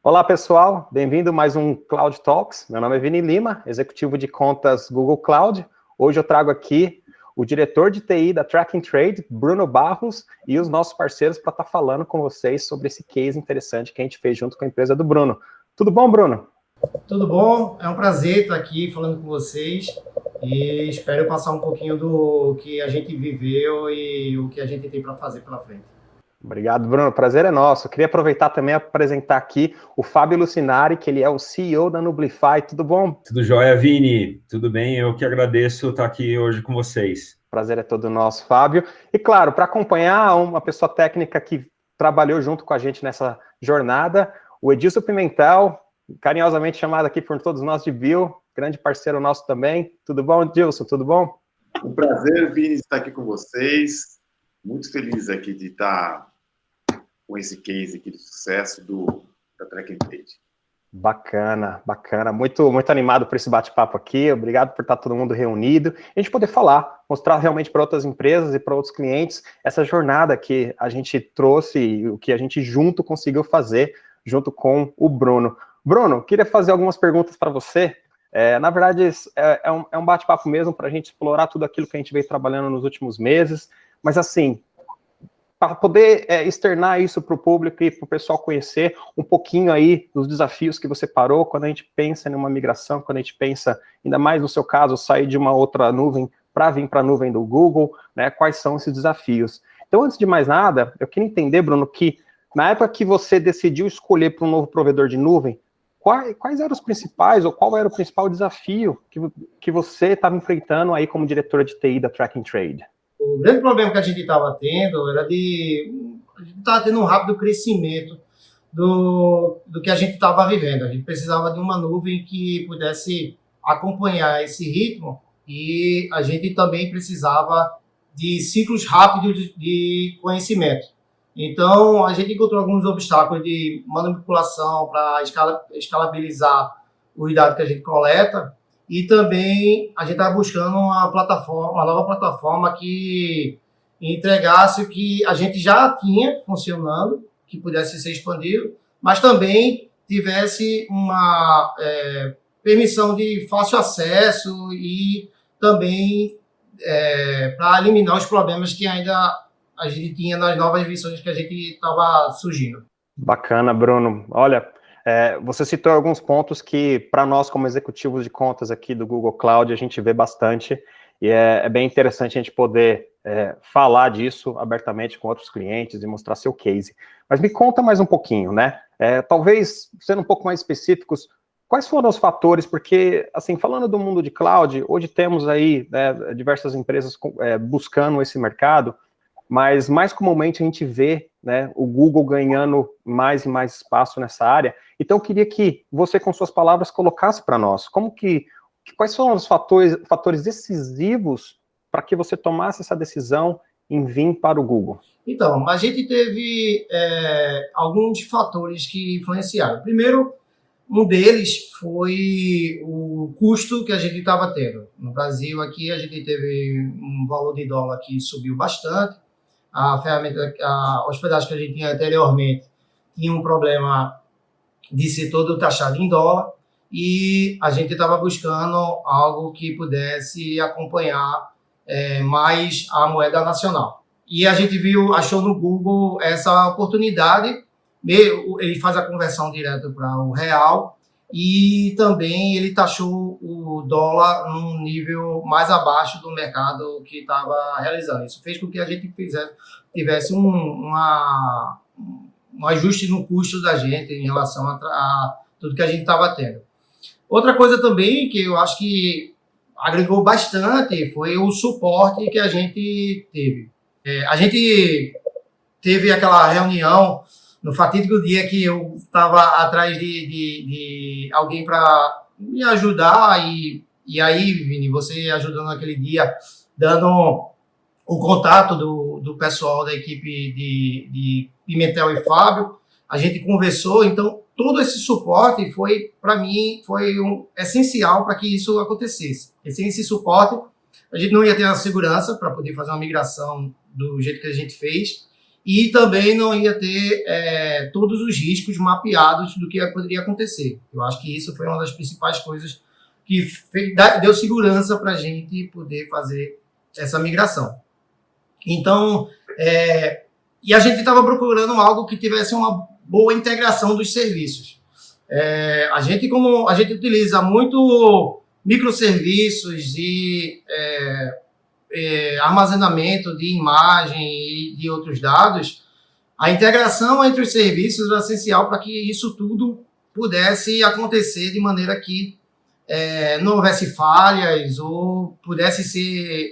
Olá, pessoal. Bem-vindo a mais um Cloud Talks. Meu nome é Vini Lima, executivo de contas Google Cloud. Hoje eu trago aqui o diretor de TI da Track and Trade, Bruno Barros, e os nossos parceiros para estar falando com vocês sobre esse case interessante que a gente fez junto com a empresa do Bruno. Tudo bom, Bruno? Tudo bom? É um prazer estar aqui falando com vocês e espero passar um pouquinho do que a gente viveu e o que a gente tem para fazer pela frente. Obrigado, Bruno. O prazer é nosso. Eu queria aproveitar também e apresentar aqui o Fábio Lucinari, que ele é o CEO da Nublify. Tudo bom? Tudo jóia, Vini? Tudo bem? Eu que agradeço estar aqui hoje com vocês. O prazer é todo nosso, Fábio. E claro, para acompanhar uma pessoa técnica que trabalhou junto com a gente nessa jornada, o Edilson Pimentel, carinhosamente chamado aqui por todos nós de Bill, grande parceiro nosso também. Tudo bom, Edilson? Tudo bom? Um prazer, Vini, estar aqui com vocês. Muito feliz aqui de estar com esse case aqui de sucesso da Track and Trade. Bacana, bacana. Muito animado por esse bate-papo aqui. Obrigado por estar todo mundo reunido. A gente poder falar, mostrar realmente para outras empresas e para outros clientes essa jornada que a gente trouxe e o que a gente junto conseguiu fazer junto com o Bruno. Bruno, queria fazer algumas perguntas para você. Na verdade, é um bate-papo mesmo para a gente explorar tudo aquilo que a gente veio trabalhando nos últimos meses, mas assim, para poder externar isso para o público e para o pessoal conhecer um pouquinho aí dos desafios que você parou quando a gente pensa em uma migração, quando a gente pensa, ainda mais no seu caso, sair de uma outra nuvem para vir para a nuvem do Google, né? Quais são esses desafios? Então, antes de mais nada, eu queria entender, Bruno, que na época que você decidiu escolher para um novo provedor de nuvem, quais eram os principais, ou qual era o principal desafio que você estava enfrentando aí como diretora de TI da Track and Trade? O grande problema que a gente estava tendo era a gente estava tendo um rápido crescimento do que a gente estava vivendo. A gente precisava de uma nuvem que pudesse acompanhar esse ritmo e a gente também precisava de ciclos rápidos de conhecimento. Então, a gente encontrou alguns obstáculos de manipulação para escalabilizar os dados que a gente coleta. E também a gente está buscando uma nova plataforma que entregasse o que a gente já tinha funcionando, que pudesse ser expandido, mas também tivesse uma permissão de fácil acesso e também para eliminar os problemas que ainda a gente tinha nas novas versões que a gente estava surgindo. Bacana, Bruno. Olha, você citou alguns pontos que, para nós, como executivos de contas aqui do Google Cloud, a gente vê bastante, e é bem interessante a gente poder falar disso abertamente com outros clientes e mostrar seu case. Mas me conta mais um pouquinho, né? Talvez, sendo um pouco mais específicos, quais foram os fatores, porque, assim, falando do mundo de cloud, hoje temos aí diversas empresas buscando esse mercado, mas mais comumente a gente vê, né, o Google ganhando mais e mais espaço nessa área. Então eu queria que você, com suas palavras, colocasse para nós quais foram os fatores decisivos para que você tomasse essa decisão em vir para o Google. Então, a gente teve alguns fatores que influenciaram. Primeiro, um deles foi o custo que a gente estava tendo. No Brasil, aqui, a gente teve um valor de dólar que subiu bastante. A hospedagem que a gente tinha anteriormente tinha um problema de ser todo taxado em dólar e a gente estava buscando algo que pudesse acompanhar mais a moeda nacional. E a gente achou no Google essa oportunidade, ele faz a conversão direto para o real e também ele taxou o dólar num nível mais abaixo do mercado que estava realizando. Isso fez com que a gente tivesse um ajuste no custo da gente em relação a tudo que a gente estava tendo. Outra coisa também que eu acho que agregou bastante foi o suporte que a gente teve. A gente teve aquela reunião no fatídico dia que eu estava atrás de alguém para me ajudar e aí, Vini, você ajudando naquele dia, dando o contato do pessoal da equipe de Pimentel e Fábio, a gente conversou, então todo esse suporte foi, para mim, essencial para que isso acontecesse. E sem esse suporte, a gente não ia ter a segurança para poder fazer uma migração do jeito que a gente fez e também não ia ter todos os riscos mapeados do que poderia acontecer. Eu acho que isso foi uma das principais coisas que deu segurança para a gente poder fazer essa migração. Então, e a gente estava procurando algo que tivesse uma boa integração dos serviços. A gente utiliza muito microserviços e armazenamento de imagem e de outros dados, a integração entre os serviços é essencial para que isso tudo pudesse acontecer de maneira que não houvesse falhas ou pudesse ser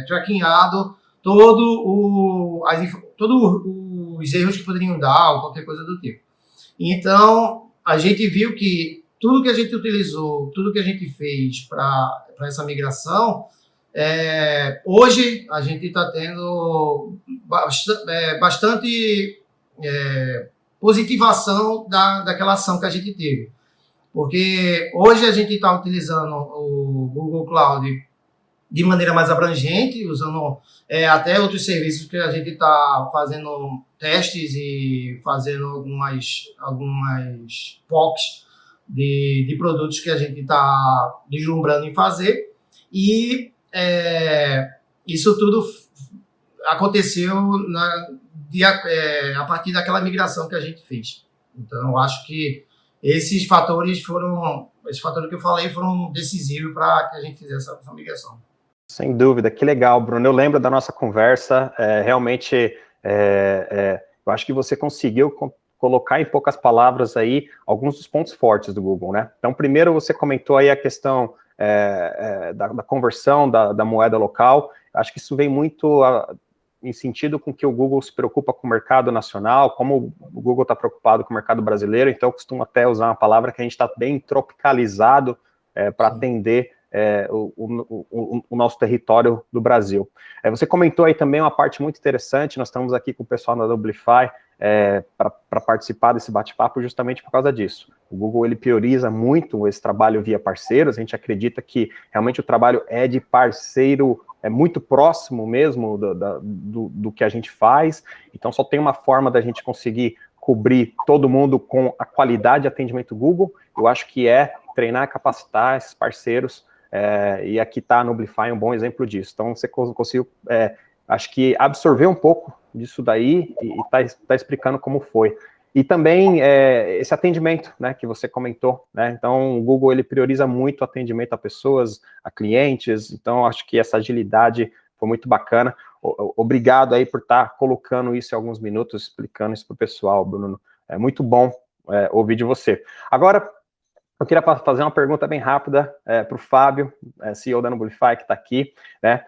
trackeado todos os erros que poderiam dar ou qualquer coisa do tipo. Então, a gente viu que tudo que a gente utilizou, tudo que a gente fez para essa migração, hoje a gente está tendo bastante positivação daquela ação que a gente teve. Porque hoje a gente está utilizando o Google Cloud de maneira mais abrangente, usando até outros serviços que a gente está fazendo testes e fazendo algumas POCs de produtos que a gente está deslumbrando em fazer. E isso tudo aconteceu a partir daquela migração que a gente fez. Então, eu acho que esses fatores que eu falei foram decisivos para que a gente fizesse essa migração. Sem dúvida, que legal, Bruno. Eu lembro da nossa conversa, realmente, eu acho que você conseguiu colocar em poucas palavras aí alguns dos pontos fortes do Google, né? Então, primeiro você comentou aí a questão da conversão da moeda local. Acho que isso vem muito em sentido com que o Google se preocupa com o mercado nacional, como o Google está preocupado com o mercado brasileiro, então eu costumo até usar uma palavra que a gente está bem tropicalizado para atender o nosso território do Brasil. Você comentou aí também uma parte muito interessante, nós estamos aqui com o pessoal da Noblify para participar desse bate-papo justamente por causa disso. O Google, ele prioriza muito esse trabalho via parceiros, a gente acredita que realmente o trabalho de parceiro, muito próximo mesmo do que a gente faz, então só tem uma forma da gente conseguir cobrir todo mundo com a qualidade de atendimento Google, eu acho que treinar e capacitar esses parceiros, e aqui está a Noblify um bom exemplo disso. Então, você conseguiu, acho que, absorver um pouco disso daí e está explicando como foi. E também esse atendimento, né, que você comentou, né? Então, o Google, ele prioriza muito o atendimento a pessoas, a clientes, então, acho que essa agilidade foi muito bacana. Obrigado aí por estar colocando isso em alguns minutos, explicando isso para o pessoal, Bruno. É muito bom ouvir de você. Agora, eu queria fazer uma pergunta bem rápida para o Fábio, CEO da Noblify, que está aqui, né?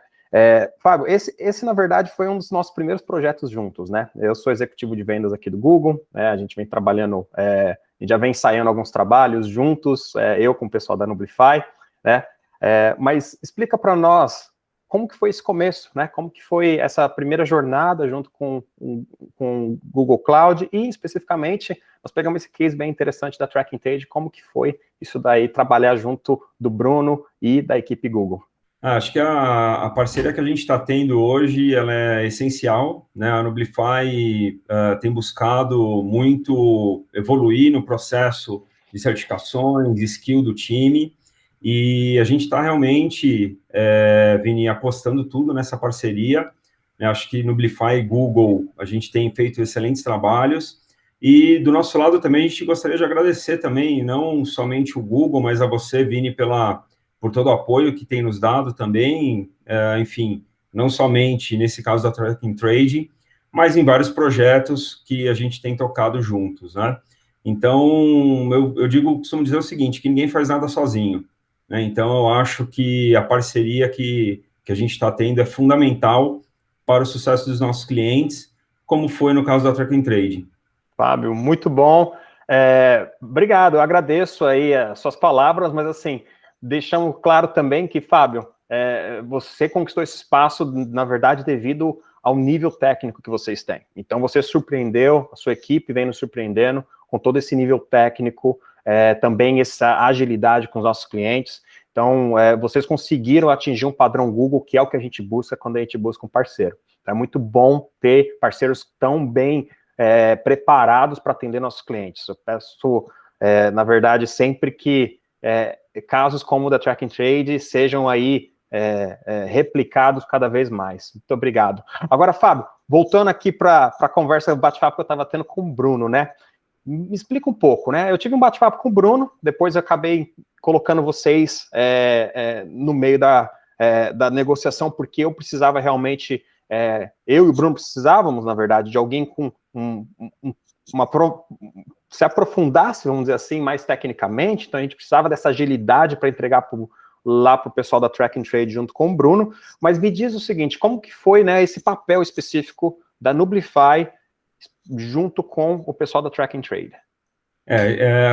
Fábio, esse, na verdade, foi um dos nossos primeiros projetos juntos, né? Eu sou executivo de vendas aqui do Google, a gente vem trabalhando, a gente já vem ensaiando alguns trabalhos juntos, eu com o pessoal da Noblify, né? Mas explica para nós como que foi esse começo, né? Como que foi essa primeira jornada junto com o Google Cloud e, especificamente, nós pegamos esse case bem interessante da Tracking Trade, como que foi isso daí, trabalhar junto do Bruno e da equipe Google? Acho que a parceria que a gente está tendo hoje, ela é essencial, né? A Noblify tem buscado muito evoluir no processo de certificações, de skill do time, e a gente está realmente, Vini, apostando tudo nessa parceria, né? Acho que Noblify e Google, a gente tem feito excelentes trabalhos, e do nosso lado também a gente gostaria de agradecer também, não somente o Google, mas a você, Vini, por todo o apoio que tem nos dado também, enfim, não somente nesse caso da Tracking Trade, mas em vários projetos que a gente tem tocado juntos, né? Então, eu costumo dizer o seguinte, que ninguém faz nada sozinho, né? Então, eu acho que a parceria que a gente está tendo é fundamental para o sucesso dos nossos clientes, como foi no caso da Tracking Trade. Fábio, muito bom. Obrigado, eu agradeço aí as suas palavras, mas assim, deixamos claro também que, Fábio, você conquistou esse espaço, na verdade, devido ao nível técnico que vocês têm. Então, você surpreendeu, a sua equipe vem nos surpreendendo com todo esse nível técnico, também essa agilidade com os nossos clientes. Então, vocês conseguiram atingir um padrão Google, que é o que a gente busca quando a gente busca um parceiro. É muito bom ter parceiros tão bem preparados para atender nossos clientes. Eu peço, na verdade, sempre que casos como o da Track and Trade sejam aí replicados cada vez mais. Muito obrigado. Agora, Fábio, voltando aqui para a conversa, o bate-papo que eu estava tendo com o Bruno, né? Me explica um pouco, né? Eu tive um bate-papo com o Bruno, depois eu acabei colocando vocês no meio da negociação, porque eu precisava realmente, eu e o Bruno precisávamos, na verdade, de alguém com se aprofundasse, vamos dizer assim, mais tecnicamente, então a gente precisava dessa agilidade para entregar lá para o pessoal da Track and Trade junto com o Bruno, mas me diz o seguinte, como que foi, né, esse papel específico da Nublify junto com o pessoal da Track and Trade?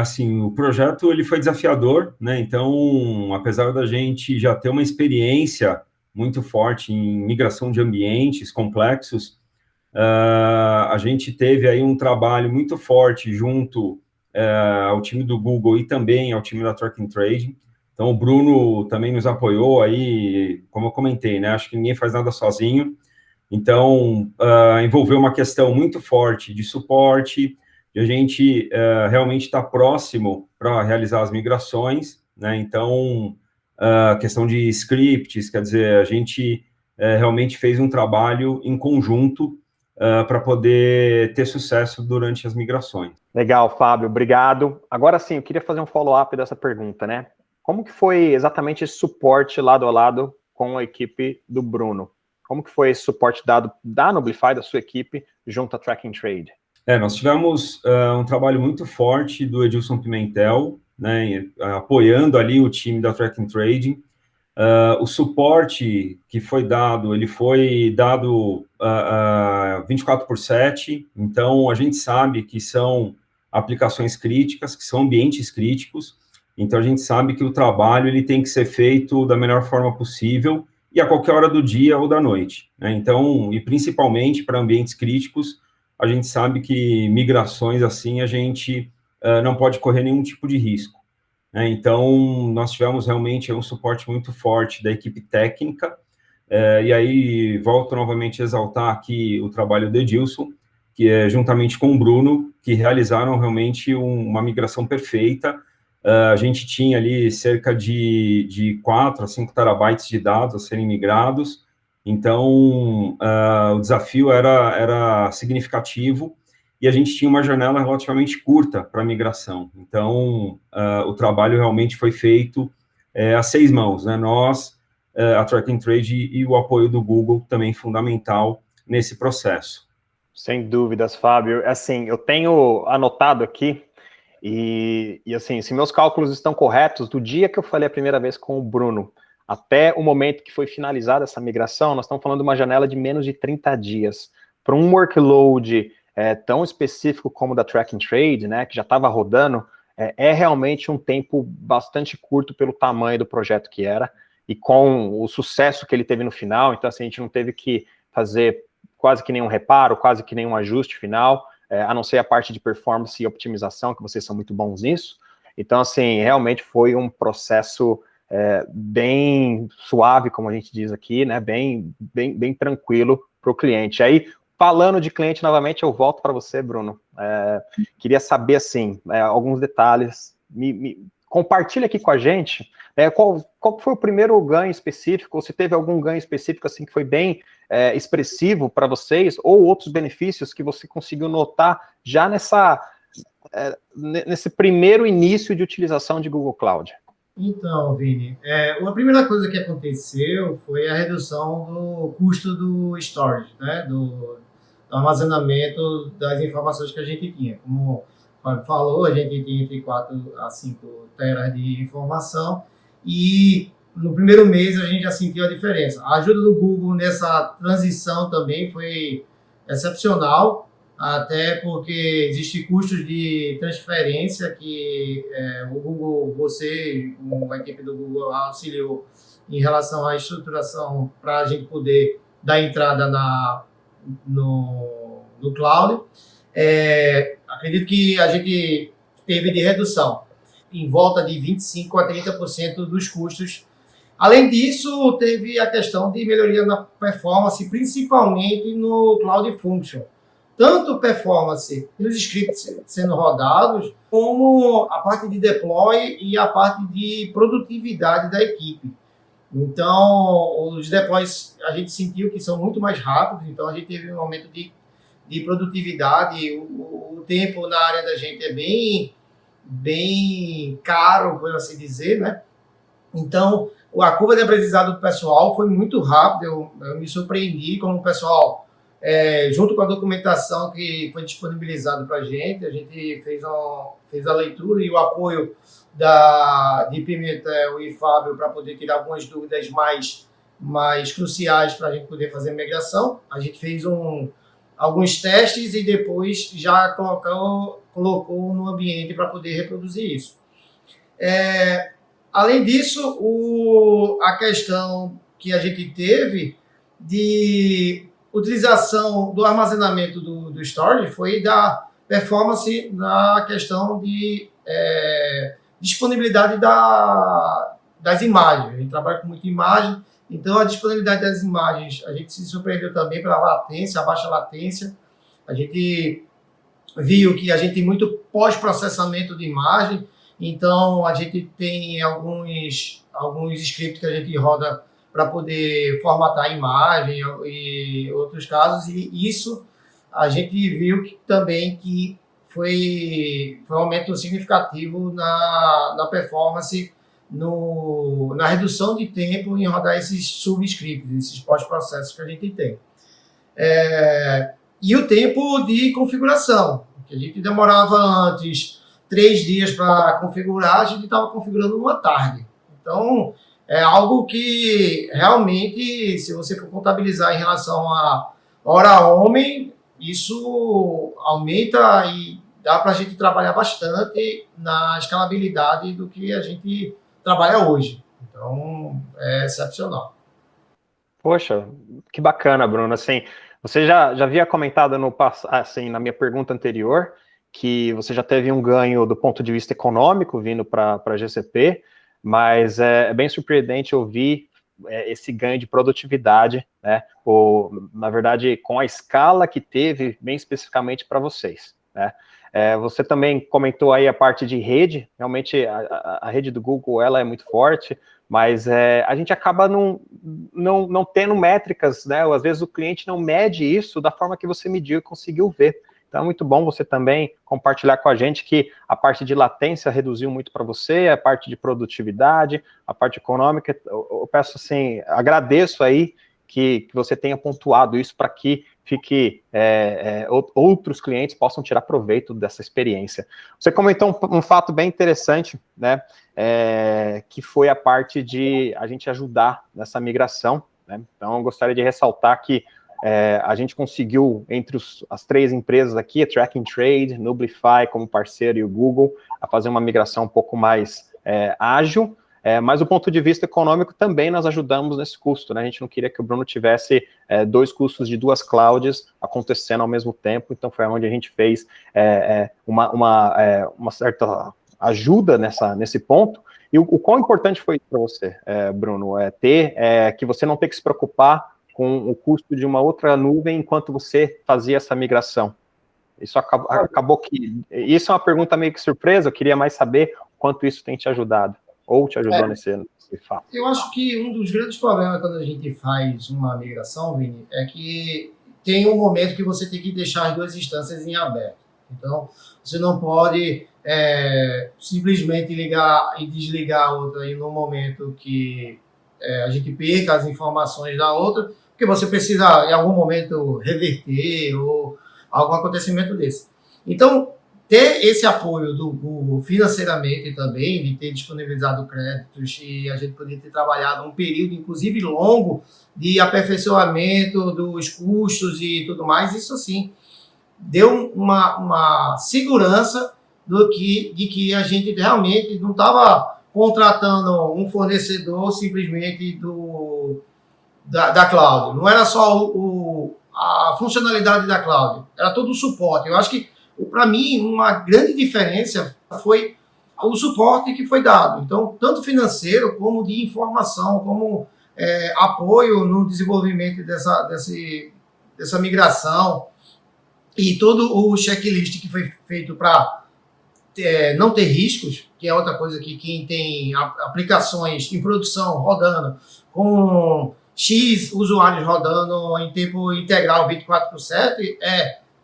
Assim, o projeto ele foi desafiador, né? Então, apesar da gente já ter uma experiência muito forte em migração de ambientes complexos, a gente teve aí um trabalho muito forte junto ao time do Google e também ao time da Track and Trade. Então, o Bruno também nos apoiou aí, como eu comentei, né? Acho que ninguém faz nada sozinho. Então, envolveu uma questão muito forte de suporte, de a gente realmente estar próximo para realizar as migrações, né? Então, questão de scripts, quer dizer, a gente realmente fez um trabalho em conjunto para poder ter sucesso durante as migrações. Legal, Fábio, obrigado. Agora sim, eu queria fazer um follow-up dessa pergunta, né? Como que foi exatamente esse suporte lado a lado com a equipe do Bruno? Como que foi esse suporte dado da Nublify, da sua equipe, junto à Track and Trade? Nós tivemos um trabalho muito forte do Edilson Pimentel, né, apoiando ali o time da Track and Trade. O suporte que foi dado, ele foi dado 24/7, então a gente sabe que são aplicações críticas, que são ambientes críticos, então a gente sabe que o trabalho ele tem que ser feito da melhor forma possível e a qualquer hora do dia ou da noite, né? Então, e principalmente para ambientes críticos, a gente sabe que migrações assim a gente não pode correr nenhum tipo de risco. Então, nós tivemos realmente um suporte muito forte da equipe técnica, e aí volto novamente a exaltar aqui o trabalho do Edilson, que é juntamente com o Bruno, que realizaram realmente uma migração perfeita. A gente tinha ali cerca de 4 a 5 terabytes de dados a serem migrados, então o desafio era significativo, e a gente tinha uma janela relativamente curta para a migração. Então, o trabalho realmente foi feito a 6 mãos, né? Nós, a Track and Trade e o apoio do Google também fundamental nesse processo. Sem dúvidas, Fábio. Assim, eu tenho anotado aqui, e assim, se meus cálculos estão corretos, do dia que eu falei a primeira vez com o Bruno, até o momento que foi finalizada essa migração, nós estamos falando de uma janela de menos de 30 dias. Para um workload tão específico como o da Track and Trade, né, que já estava rodando, é realmente um tempo bastante curto pelo tamanho do projeto que era, e com o sucesso que ele teve no final. Então, assim, a gente não teve que fazer quase que nenhum reparo, quase que nenhum ajuste final, a não ser a parte de performance e optimização, que vocês são muito bons nisso. Então, assim, realmente foi um processo bem suave, como a gente diz aqui, né, bem tranquilo para o cliente. Aí, falando de cliente novamente, eu volto para você, Bruno. Queria saber, assim, alguns detalhes. Compartilha aqui com a gente qual foi o primeiro ganho específico, ou se teve algum ganho específico assim que foi bem expressivo para vocês, ou outros benefícios que você conseguiu notar já nesse primeiro início de utilização de Google Cloud. Então, Vini, a primeira coisa que aconteceu foi a redução do custo do storage, né, do armazenamento das informações que a gente tinha. Como o Fábio falou, a gente tinha entre 4 a 5 teras de informação, e no primeiro mês a gente já sentiu a diferença. A ajuda do Google nessa transição também foi excepcional, até porque existem custos de transferência que o Google, a equipe do Google auxiliou em relação à estruturação para a gente poder dar entrada no cloud. Acredito que a gente teve de redução em volta de 25% a 30% dos custos Além disso, teve a questão de melhoria na performance, principalmente no Cloud Function. Tanto performance nos scripts sendo rodados, como a parte de deploy e a parte de produtividade da equipe. Então, os deploys a gente sentiu que são muito mais rápidos, então a gente teve um aumento de produtividade. O tempo na área da gente é bem caro, por assim dizer, né? Então, a curva de aprendizado do pessoal foi muito rápida. Eu me surpreendi como o pessoal, junto com a documentação que foi disponibilizada para a gente fez a leitura e o apoio de Pimentel e Fábio para poder tirar algumas dúvidas mais cruciais para a gente poder fazer a migração. A gente fez alguns testes e depois já colocou no ambiente para poder reproduzir isso. Além disso, a questão que a gente teve de utilização do armazenamento do storage foi da performance na questão de disponibilidade das imagens. A gente trabalha com muita imagem, então a disponibilidade das imagens, a gente se surpreendeu também pela latência, a baixa latência. A gente viu que a gente tem muito pós-processamento de imagem, então a gente tem alguns scripts que a gente roda para poder formatar a imagem e outros casos, e isso a gente viu também que foi um aumento significativo na performance, na redução de tempo em rodar esses subscripts, esses pós-processos que a gente tem. E o tempo de configuração, que a gente demorava antes 3 dias para configurar, a gente estava configurando numa tarde. Então, é algo que realmente, se você for contabilizar em relação a hora-homem, isso aumenta e dá para a gente trabalhar bastante na escalabilidade do que a gente trabalha hoje. Então, é excepcional. Poxa, que bacana, Bruno. Assim, você já havia comentado na minha pergunta anterior que você já teve um ganho do ponto de vista econômico vindo para a GCP, mas é bem surpreendente ouvir esse ganho de produtividade, né? Na verdade, com a escala que teve, bem especificamente para vocês, né? Você também comentou aí a parte de rede. Realmente a rede do Google ela é muito forte, mas a gente acaba não tendo métricas, né? Ou às vezes o cliente não mede isso da forma que você mediu e conseguiu ver. Então é muito bom você também compartilhar com a gente que a parte de latência reduziu muito para você, a parte de produtividade, a parte econômica. Eu peço assim, agradeço aí que você tenha pontuado isso para que outros clientes possam tirar proveito dessa experiência. Você comentou um fato bem interessante, né, que foi a parte de a gente ajudar nessa migração, né? Então, eu gostaria de ressaltar que a gente conseguiu, entre as 3 empresas aqui, a Track and Trade, Nublify como parceiro e o Google, a fazer uma migração um pouco mais ágil, mas do ponto de vista econômico também nós ajudamos nesse custo, né? A gente não queria que o Bruno tivesse 2 custos de 2 clouds acontecendo ao mesmo tempo, então foi onde a gente fez uma certa ajuda nesse ponto. E o quão importante foi para você, Bruno, que você não ter que se preocupar com o custo de uma outra nuvem enquanto você fazia essa migração? Isso acabou que... Isso é uma pergunta meio que surpresa, eu queria mais saber quanto isso tem te ajudado, ou te ajudou nesse fato. Eu acho que um dos grandes problemas quando a gente faz uma migração, Vini, é que tem um momento que você tem que deixar as 2 instâncias em aberto. Então, você não pode simplesmente ligar e desligar a outra aí no momento que a gente perca as informações da outra, porque você precisa, em algum momento, reverter ou algum acontecimento desse. Então, ter esse apoio do Google financeiramente também, de ter disponibilizado créditos e a gente poder ter trabalhado um período, inclusive longo, de aperfeiçoamento dos custos e tudo mais, isso sim, deu uma segurança de que a gente realmente não estava contratando um fornecedor simplesmente da cloud. Não era só a funcionalidade da cloud, era todo o suporte. Eu acho que, para mim, uma grande diferença foi o suporte que foi dado. Então, tanto financeiro como de informação, como apoio no desenvolvimento dessa migração e todo o checklist que foi feito para não ter riscos, que é outra coisa que quem tem aplicações em produção rodando com X usuários rodando em tempo integral 24/7,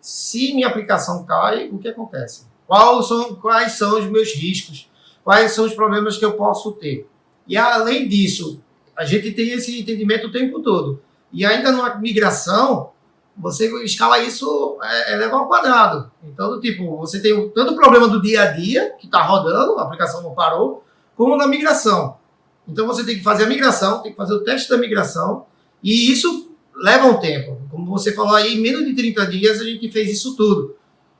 se minha aplicação cai, o que acontece? Quais são os meus riscos? Quais são os problemas que eu posso ter? E além disso, a gente tem esse entendimento o tempo todo. E ainda numa migração, você escala isso eleva ao quadrado. Então, do tipo, você tem tanto o problema do dia a dia, que está rodando, a aplicação não parou, como na migração. Então, você tem que fazer a migração, tem que fazer o teste da migração, e isso leva um tempo. Como você falou aí, em menos de 30 dias a gente fez isso tudo.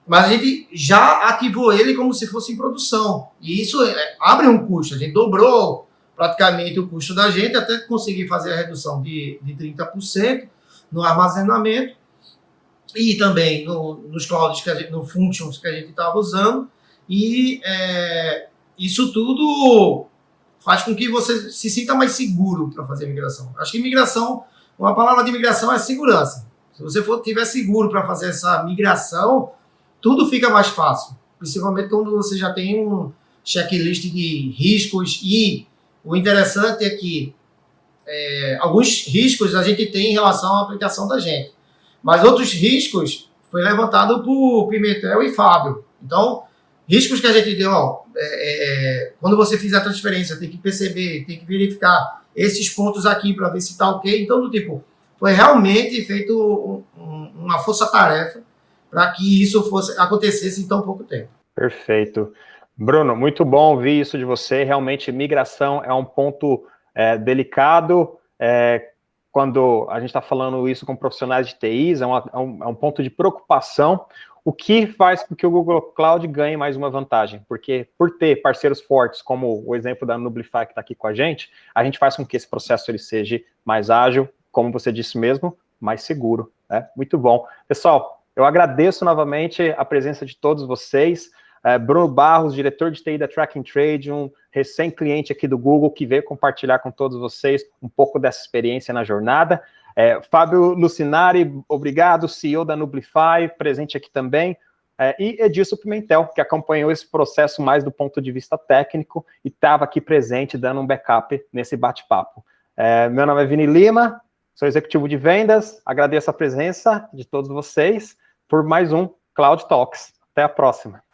Mas a gente já ativou ele como se fosse em produção. E isso abre um custo. A gente dobrou praticamente o custo da gente até conseguir fazer a redução de 30% no armazenamento e também nos clouds, no functions que a gente estava usando. E isso tudo faz com que você se sinta mais seguro para fazer migração. Acho que migração, uma palavra de migração é segurança. Se você tiver seguro para fazer essa migração, tudo fica mais fácil. Principalmente quando você já tem um checklist de riscos. E o interessante é que alguns riscos a gente tem em relação à aplicação da gente. Mas outros riscos foi levantado por Pimentel e Fábio. Então, riscos que a gente deu, quando você fizer a transferência, tem que perceber, tem que verificar esses pontos aqui para ver se está ok. Então, do tipo, foi realmente feito uma força-tarefa para que isso acontecesse em tão pouco tempo. Perfeito. Bruno, muito bom ouvir isso de você. Realmente, migração é um ponto delicado. Quando a gente está falando isso com profissionais de TIs, é um ponto de preocupação, o que faz com que o Google Cloud ganhe mais uma vantagem, porque por ter parceiros fortes, como o exemplo da Nublify que está aqui com a gente faz com que esse processo ele seja mais ágil, como você disse mesmo, mais seguro. Né? Muito bom. Pessoal, eu agradeço novamente a presença de todos vocês. Bruno Barros, diretor de TI da Track and Trade, um recém-cliente aqui do Google, que veio compartilhar com todos vocês um pouco dessa experiência na jornada. Fábio Lucinari, obrigado, CEO da Nublify, presente aqui também. E Edilson Pimentel, que acompanhou esse processo mais do ponto de vista técnico e estava aqui presente, dando um backup nesse bate-papo. Meu nome é Vini Lima, sou executivo de vendas, agradeço a presença de todos vocês por mais um Cloud Talks. Até a próxima.